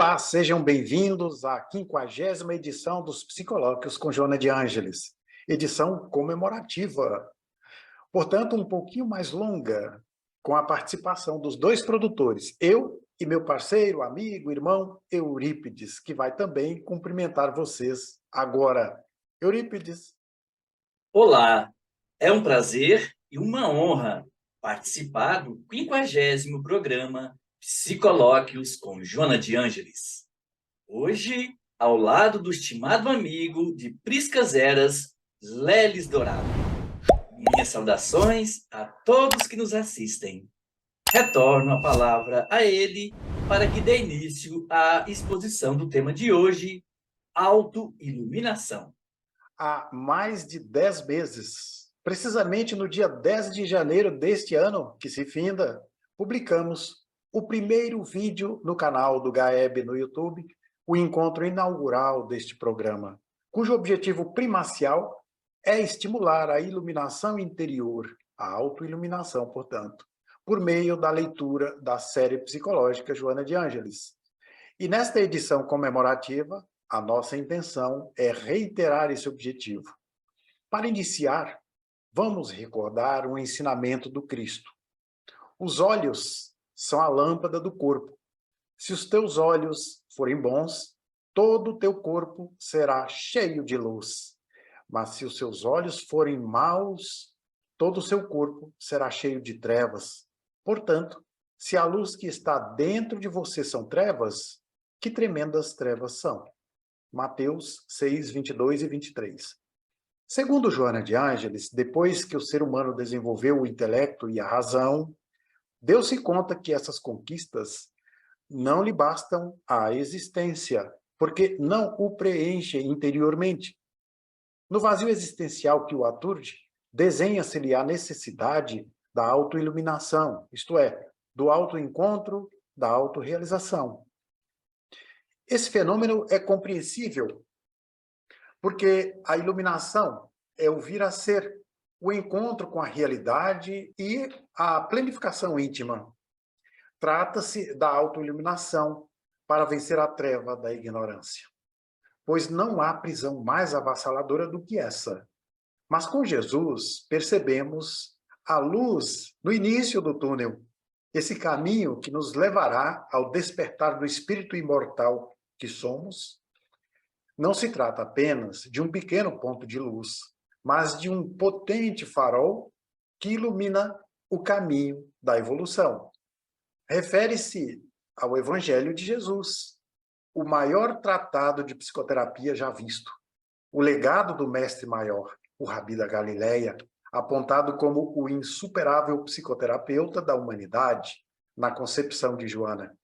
Olá, sejam bem-vindos à 50ª edição dos Psicolóquios com Joana de Ângeles, edição comemorativa, portanto um pouquinho mais longa, com a participação dos dois produtores, eu e meu parceiro, amigo, irmão Eurípides, que vai também cumprimentar vocês agora. Eurípides. Olá, é um prazer e uma honra participar do 50º programa Psicolóquios com Joana de Ângeles. Hoje, ao lado do estimado amigo de Priscas Eras, Lelis Dourado. Minhas saudações a todos que nos assistem. Retorno a palavra a ele para que dê início à exposição do tema de hoje, autoiluminação. Há mais de 10 meses, precisamente no dia 10 de janeiro deste ano, que se finda, publicamos o primeiro vídeo no canal do GAEB no YouTube, o encontro inaugural deste programa, cujo objetivo primacial é estimular a iluminação interior, a autoiluminação, portanto, por meio da leitura da série psicológica Joana de Ângeles. E nesta edição comemorativa, a nossa intenção é reiterar esse objetivo. Para iniciar, vamos recordar um ensinamento do Cristo. Os olhos são a lâmpada do corpo. Se os teus olhos forem bons, todo o teu corpo será cheio de luz. Mas se os seus olhos forem maus, todo o seu corpo será cheio de trevas. Portanto, se a luz que está dentro de você são trevas, que tremendas trevas são. Mateus 6, 22 e 23. Segundo Joana de Ângeles, depois que o ser humano desenvolveu o intelecto e a razão, deu-se conta que essas conquistas não lhe bastam à existência, porque não o preenchem interiormente. No vazio existencial que o aturde, desenha-se-lhe a necessidade da autoiluminação, isto é, do autoencontro, da autorrealização. Esse fenômeno é compreensível, porque a iluminação é o vir a ser, o encontro com a realidade e a planificação íntima. Trata-se da autoiluminação para vencer a treva da ignorância. Pois não há prisão mais avassaladora do que essa. Mas com Jesus percebemos a luz no início do túnel, esse caminho que nos levará ao despertar do espírito imortal que somos. Não se trata apenas de um pequeno ponto de luz, mas de um potente farol que ilumina o caminho da evolução. Refere-se ao Evangelho de Jesus, o maior tratado de psicoterapia já visto, o legado do mestre maior, o Rabi da Galileia, apontado como o insuperável psicoterapeuta da humanidade, na concepção de Joana.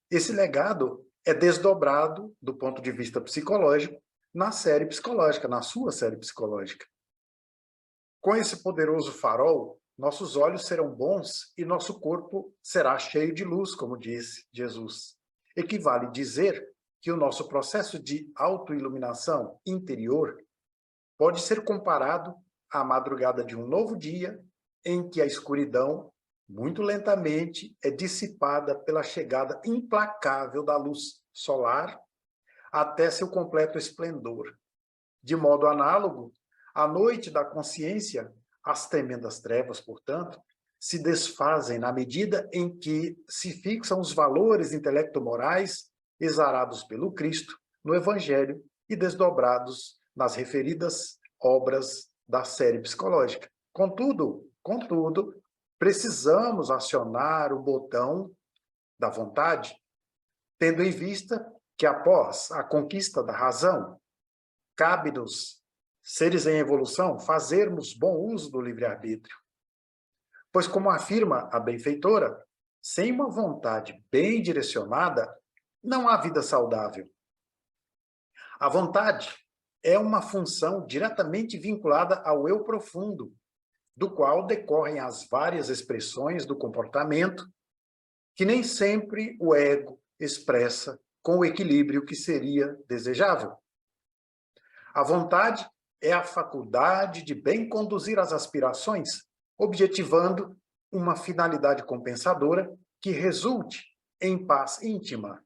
Esse legado é desdobrado, do ponto de vista psicológico, na série psicológica, na sua série psicológica. Com esse poderoso farol, nossos olhos serão bons e nosso corpo será cheio de luz, como disse Jesus. Equivale dizer que o nosso processo de autoiluminação interior pode ser comparado à madrugada de um novo dia, em que a escuridão, muito lentamente, é dissipada pela chegada implacável da luz solar até seu completo esplendor. De modo análogo, à noite da consciência, as tremendas trevas, portanto, se desfazem na medida em que se fixam os valores intelecto-morais exarados pelo Cristo no Evangelho e desdobrados nas referidas obras da série psicológica. Contudo, precisamos acionar o botão da vontade, tendo em vista que após a conquista da razão, cabe-nos, seres em evolução, fazermos bom uso do livre-arbítrio. Pois, como afirma a benfeitora, sem uma vontade bem direcionada, não há vida saudável. A vontade é uma função diretamente vinculada ao eu profundo, do qual decorrem as várias expressões do comportamento, que nem sempre o ego expressa com o equilíbrio que seria desejável. A vontade é a faculdade de bem conduzir as aspirações, objetivando uma finalidade compensadora que resulte em paz íntima.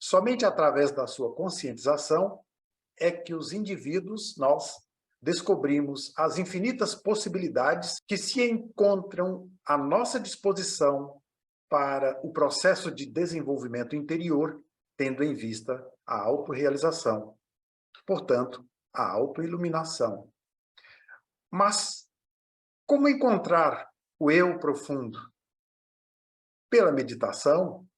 Somente através da sua conscientização é que os indivíduos, nós, descobrimos as infinitas possibilidades que se encontram à nossa disposição para o processo de desenvolvimento interior, tendo em vista a autorrealização, portanto, a autoiluminação. Mas como encontrar o eu profundo? Pela meditação,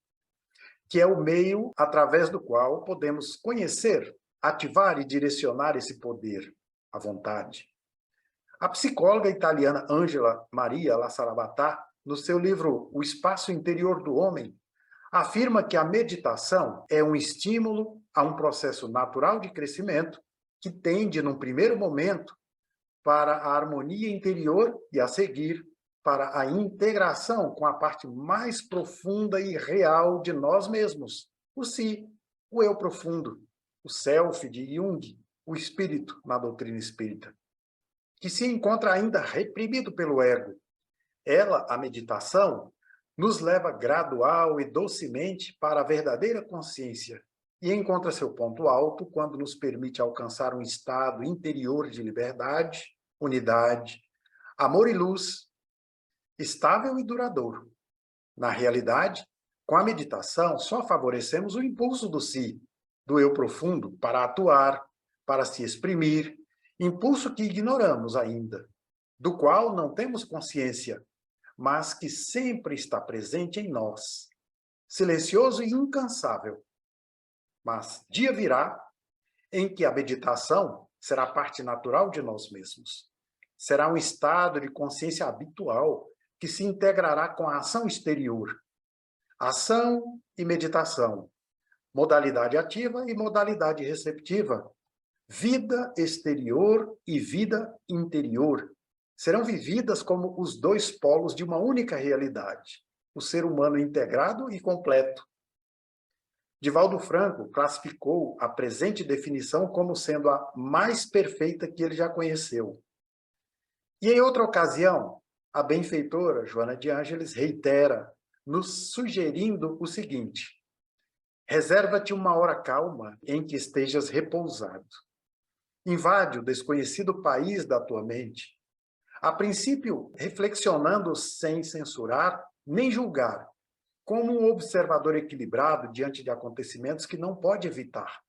que é o meio através do qual podemos conhecer, ativar e direcionar esse poder, a vontade. A psicóloga italiana Angela Maria Lasarabatà, no seu livro O Espaço Interior do Homem, afirma que a meditação é um estímulo a um processo natural de crescimento que tende, num primeiro momento, para a harmonia interior e, a seguir, para a integração com a parte mais profunda e real de nós mesmos, o si, o eu profundo, o self de Jung, o espírito na doutrina espírita, que se encontra ainda reprimido pelo ego. Ela, a meditação, nos leva gradual e docemente para a verdadeira consciência e encontra seu ponto alto quando nos permite alcançar um estado interior de liberdade, unidade, amor e luz, estável e duradouro. Na realidade, com a meditação, só favorecemos o impulso do si, do eu profundo, para atuar, para se exprimir, impulso que ignoramos ainda, do qual não temos consciência, mas que sempre está presente em nós, silencioso e incansável. Mas dia virá em que a meditação será parte natural de nós mesmos. Será um estado de consciência habitual que se integrará com a ação exterior. Ação e meditação, modalidade ativa e modalidade receptiva, vida exterior e vida interior, serão vividas como os dois polos de uma única realidade, o ser humano integrado e completo. Divaldo Franco classificou a presente definição como sendo a mais perfeita que ele já conheceu. E em outra ocasião, a benfeitora Joana de Ângeles reitera, nos sugerindo o seguinte: reserva-te uma hora calma em que estejas repousado. Invade o desconhecido país da tua mente. A princípio, reflexionando sem censurar nem julgar, como um observador equilibrado diante de acontecimentos que não pode evitar.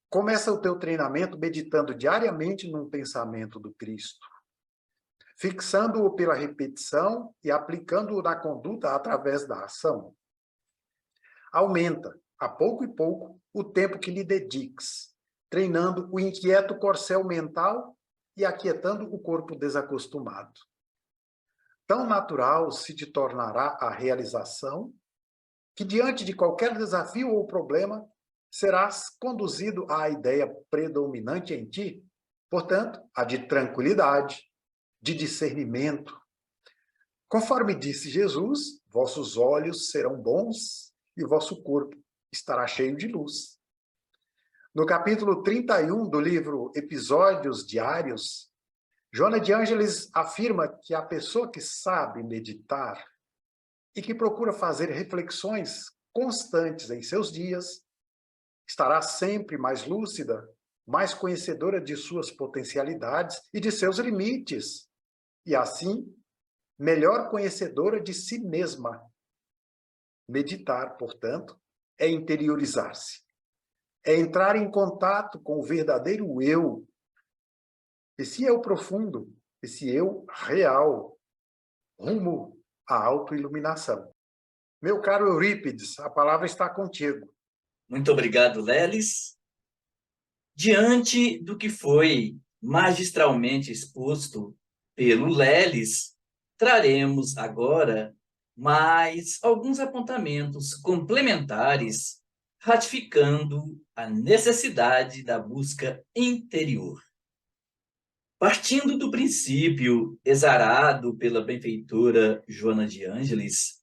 Começa o teu treinamento meditando diariamente num pensamento do Cristo, fixando-o pela repetição e aplicando-o na conduta através da ação. Aumenta, a pouco e pouco, o tempo que lhe dediques, treinando o inquieto corcel mental e aquietando o corpo desacostumado. Tão natural se te tornará a realização que, diante de qualquer desafio ou problema, serás conduzido à ideia predominante em ti, portanto, a de tranquilidade, de discernimento. Conforme disse Jesus, vossos olhos serão bons e vosso corpo estará cheio de luz. No capítulo 31 do livro Episódios Diários, Joana de Ângeles afirma que a pessoa que sabe meditar e que procura fazer reflexões constantes em seus dias, estará sempre mais lúcida, mais conhecedora de suas potencialidades e de seus limites, e assim, melhor conhecedora de si mesma. Meditar, portanto, é interiorizar-se, é entrar em contato com o verdadeiro eu, esse eu profundo, esse eu real, rumo à autoiluminação. Meu caro Eurípides, a palavra está contigo. Muito obrigado, Lelis. Diante do que foi magistralmente exposto pelo Lelis, traremos agora mais alguns apontamentos complementares, ratificando a necessidade da busca interior. Partindo do princípio exarado pela benfeitora Joana de Ângeles,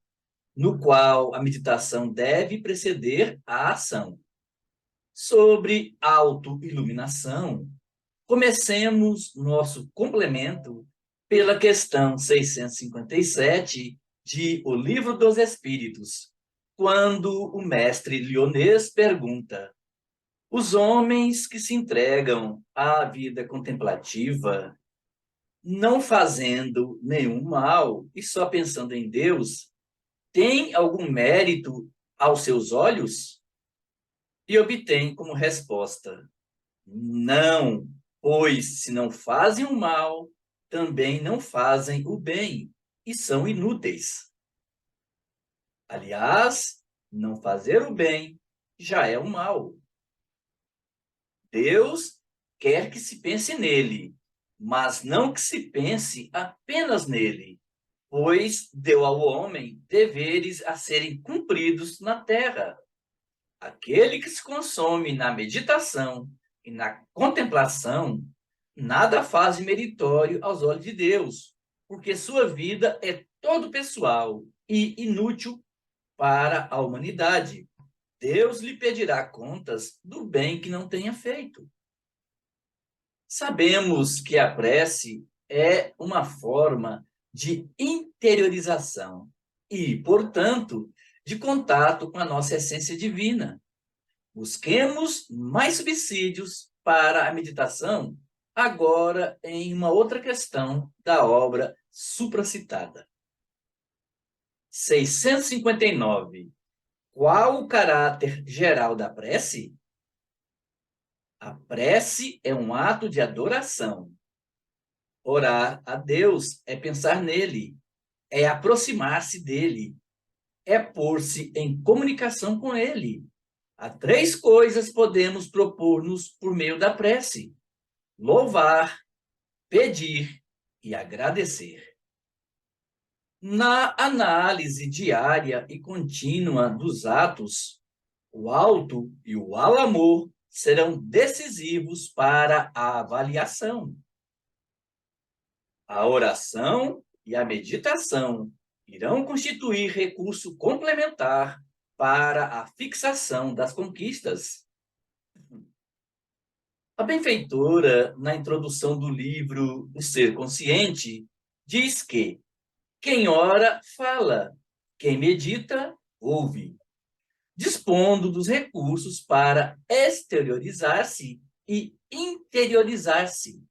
no qual a meditação deve preceder a ação. Sobre autoiluminação, comecemos nosso complemento pela questão 657 de O Livro dos Espíritos, quando o mestre Lyonês pergunta: os homens que se entregam à vida contemplativa, não fazendo nenhum mal e só pensando em Deus, têm algum mérito aos seus olhos? E obtém como resposta: não, pois se não fazem o mal, também não fazem o bem e são inúteis. Aliás, não fazer o bem já é o mal. Deus quer que se pense nele, mas não que se pense apenas nele, pois deu ao homem deveres a serem cumpridos na terra. Aquele que se consome na meditação e na contemplação, nada faz de meritório aos olhos de Deus, porque sua vida é todo pessoal e inútil para a humanidade. Deus lhe pedirá contas do bem que não tenha feito. Sabemos que a prece é uma forma de interiorização e, portanto, de contato com a nossa essência divina. Busquemos mais subsídios para a meditação, agora em uma outra questão da obra supracitada. 659. Qual o caráter geral da prece? A prece é um ato de adoração. Orar a Deus é pensar nele, é aproximar-se dele, é pôr-se em comunicação com ele. Há três coisas podemos propor-nos por meio da prece: louvar, pedir e agradecer. Na análise diária e contínua dos atos, o alto e o amor serão decisivos para a avaliação. A oração e a meditação irão constituir recurso complementar para a fixação das conquistas. A benfeitora, na introdução do livro O Ser Consciente, diz que quem ora, fala, quem medita, ouve, dispondo dos recursos para exteriorizar-se e interiorizar-se.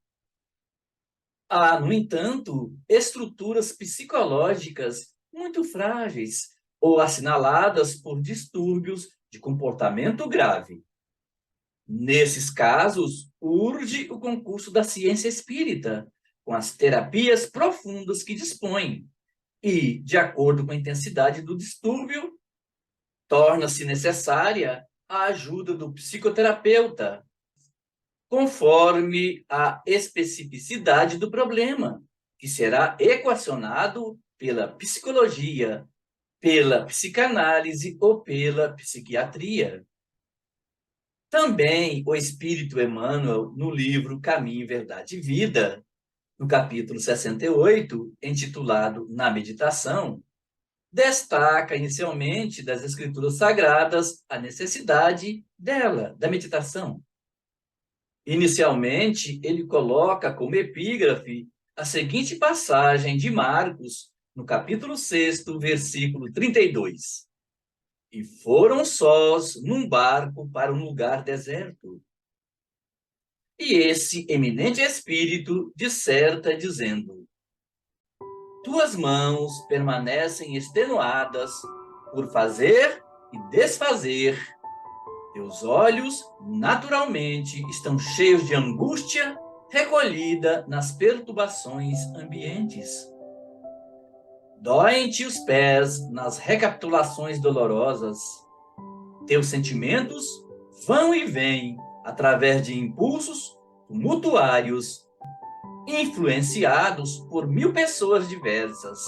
Há, no entanto, estruturas psicológicas muito frágeis ou assinaladas por distúrbios de comportamento grave. Nesses casos, urge o concurso da ciência espírita, com as terapias profundas que dispõe, e, de acordo com a intensidade do distúrbio, torna-se necessária a ajuda do psicoterapeuta, conforme a especificidade do problema, que será equacionado pela psicologia, pela psicanálise ou pela psiquiatria. Também o Espírito Emmanuel, no livro Caminho, Verdade e Vida, no capítulo 68, intitulado Na Meditação, destaca inicialmente das Escrituras Sagradas a necessidade dela, da meditação. Inicialmente, ele coloca como epígrafe a seguinte passagem de Marcos, no capítulo 6º, versículo 32. E foram sós num barco para um lugar deserto. E esse eminente espírito disserta dizendo: tuas mãos permanecem extenuadas por fazer e desfazer. Teus olhos, naturalmente, estão cheios de angústia recolhida nas perturbações ambientes. Doem-te os pés nas recapitulações dolorosas. Teus sentimentos vão e vêm através de impulsos tumultuários, influenciados por 1000 pessoas diversas.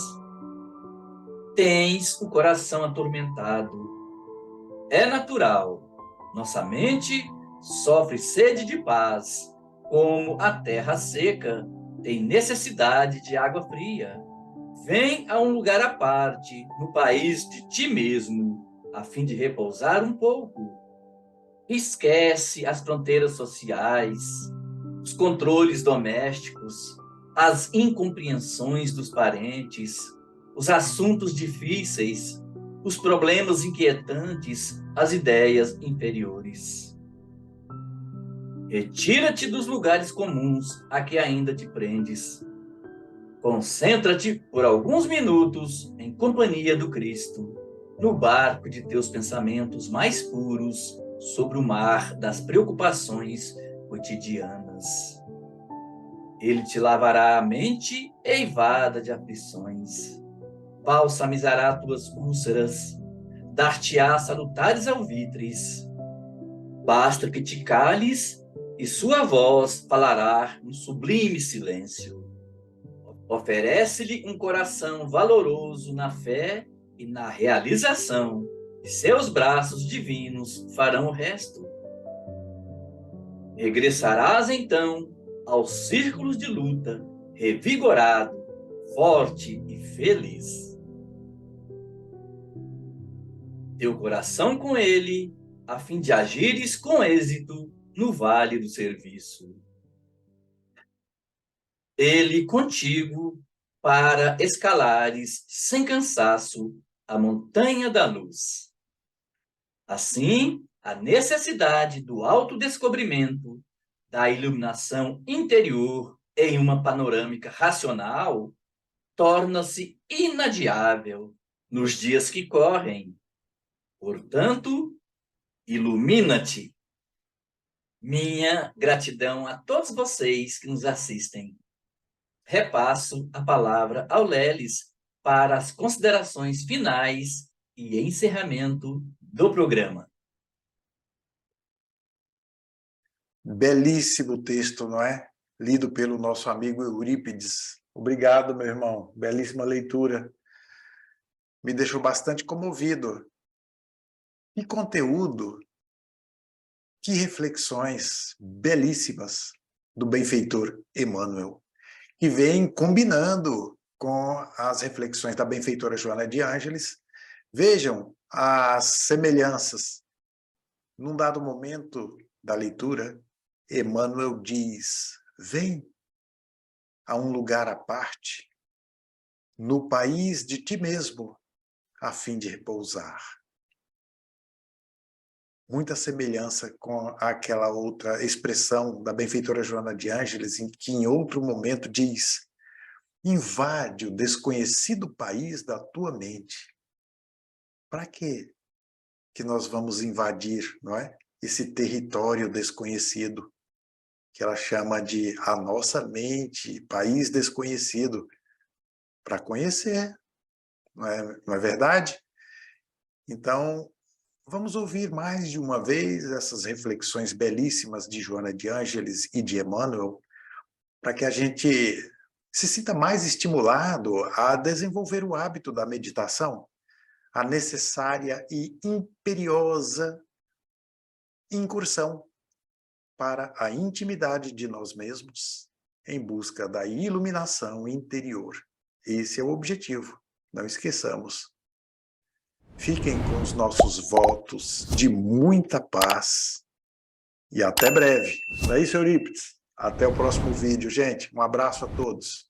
Tens o coração atormentado. É natural. Nossa mente sofre sede de paz, como a terra seca tem necessidade de água fria. Vem a um lugar à parte, no país de ti mesmo, a fim de repousar um pouco. Esquece as fronteiras sociais, os controles domésticos, as incompreensões dos parentes, os assuntos difíceis, os problemas inquietantes, as ideias inferiores. Retira-te dos lugares comuns a que ainda te prendes. Concentra-te por alguns minutos em companhia do Cristo, no barco de teus pensamentos mais puros, sobre o mar das preocupações cotidianas. Ele te lavará a mente eivada de aflições, balsamizará tuas úlceras, dar-te-á salutares alvitres. Basta que te cales e sua voz falará no sublime silêncio. Oferece-lhe um coração valoroso na fé e na realização, e seus braços divinos farão o resto. Regressarás então aos círculos de luta, revigorado, forte e feliz. Teu coração com ele, a fim de agires com êxito no vale do serviço. Ele contigo para escalares sem cansaço a montanha da luz. Assim, a necessidade do autodescobrimento, da iluminação interior em uma panorâmica racional, torna-se inadiável nos dias que correm. Portanto, ilumina-te. Minha gratidão a todos vocês que nos assistem. Repasso a palavra ao Lelis para as considerações finais e encerramento do programa. Belíssimo texto, não é? Lido pelo nosso amigo Eurípides. Obrigado, meu irmão. Belíssima leitura. Me deixou bastante comovido. Que conteúdo, que reflexões belíssimas do benfeitor Emmanuel, que vem combinando com as reflexões da benfeitora Joana de Ângeles. Vejam as semelhanças. Num dado momento da leitura, Emmanuel diz: vem a um lugar à parte, no país de ti mesmo, a fim de repousar. Muita semelhança com aquela outra expressão da benfeitora Joana de Ângeles, em que em outro momento diz: invade o desconhecido país da tua mente. Para quê que nós vamos invadir, não é? Esse território desconhecido, que ela chama de a nossa mente, país desconhecido, para conhecer, não é verdade? Então, vamos ouvir mais de uma vez essas reflexões belíssimas de Joana de Ângeles e de Emmanuel, para que a gente se sinta mais estimulado a desenvolver o hábito da meditação, a necessária e imperiosa incursão para a intimidade de nós mesmos, em busca da iluminação interior. Esse é o objetivo, não esqueçamos. Fiquem com os nossos votos de muita paz e até breve. Não é isso, Eurípides? Até o próximo vídeo, gente. Um abraço a todos.